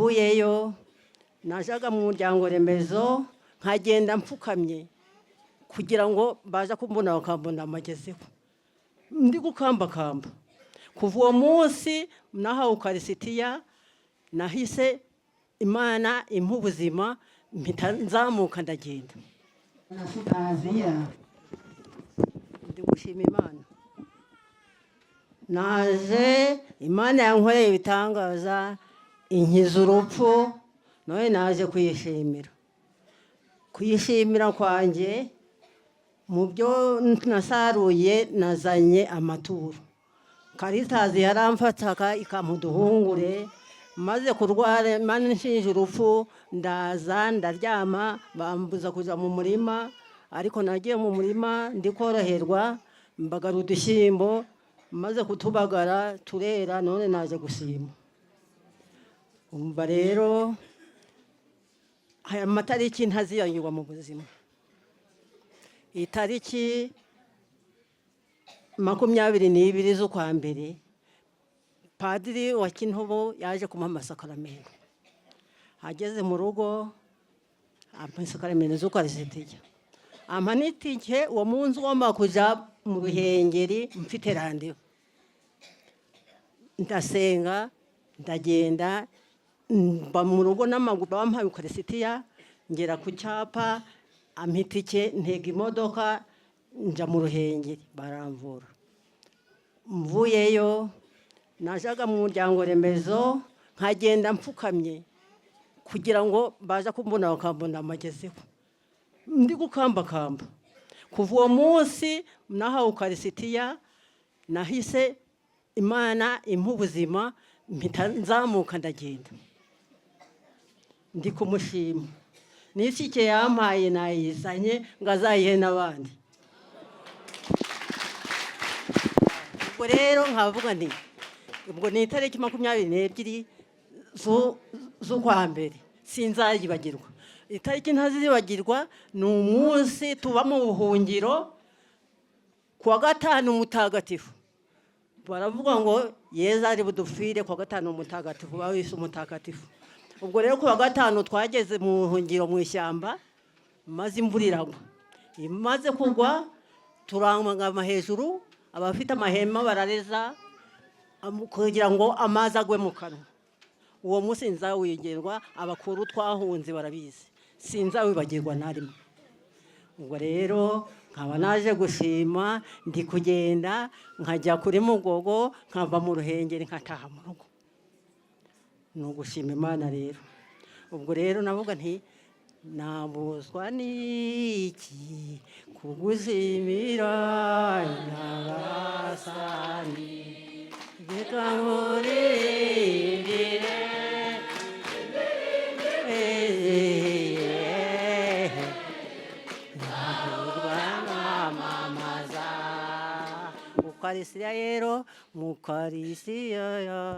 mvuyeyo najaga mu muryango remezo nkagenda mpfukamye kugira ngo baza kumbona bakambona amagezeho ndi gukambakamba. Kuva uwo munsi nahawe ukarisitiya nahise Imana impa ubuzima mpita nzamuka ndagenda. Ndi gushima Imana. Naje Imana yankoreye ibitangaza inkiza urupfu, none naje kuyishimira kwanjye. Mu byo nasaruye nazanye amaturo. Karitazi yaramfataga ikamuduhungure, maze kurwara Imana nshinja urupfu ndaza ndaryama bambuza kuja mu murima, ariko nagiye mu murima ndikoroherwa mbagara udushyimbo, maze kutubagara turera, none naje gushima. Umva rero aya matariki ntaziyangirwa mu buzima. Itariki 22 z'ukwa mbere padiri wa Kintobo yaje kumpa amasakaramentu. Ageze mu rugo ampa isakaramentu z'ukarisitiya, ampa n'itike uwo munsi ngomba kuja mu Ruhengeri mfite randevu. Ndasenga ndagenda mba mu rugo n'amaguru bampaye ukarisitiya, ngera ku cyapa ampa itike ntega imodoka nja mu Ruhengeri baramvura. Mvuyeyo najaga mu muryango remezo nkagenda mpfukamye kugira ngo baza kumbona bakambona amagezeho ndi gukambakamba. Kuva uwo munsi nahawe ukarisitiya nahise Imana impa ubuzima mpita nzamuka ndagenda. Ndi kumushima. N'itike yampaye nayizanye ngo azayihe n'abandi. Ubwo rero nkavuga nti ubwo ni itariki 22 z'ukwa mbere sinzayibagirwa. Itariki ntazibagirwa ni umunsi tuba mu buhungiro kuwa gatanu mutagatifu. Baravuga ngo Yezu ari budupfire kuwa gatanu mutagatifu, bawise umutagatifu. Ubwo rero kuwa gatanu twageze mu buhungiro mu ishyamba, maze imvura iragwa. Imaze kugwa turangama hejuru, abafite amahema barareza kugira ngo amazi agwe mu kanwa. Uwo munsi nzawigerwa, abakuru twahunze barabizi, sinzawibagirwa na rimwe. Ubwo rero nkaba naje gushima, ndi kugenda nkajya kuri Mugogo, nkava mu Ruhengeri nkataha mu rugo. Ni ugushima Imana rero. Ubwo rero navuga nti nabuzwa n'iki kugushimira Nyagasani, reka nkuririmbire Ukarisitiya rero, mukarisitiya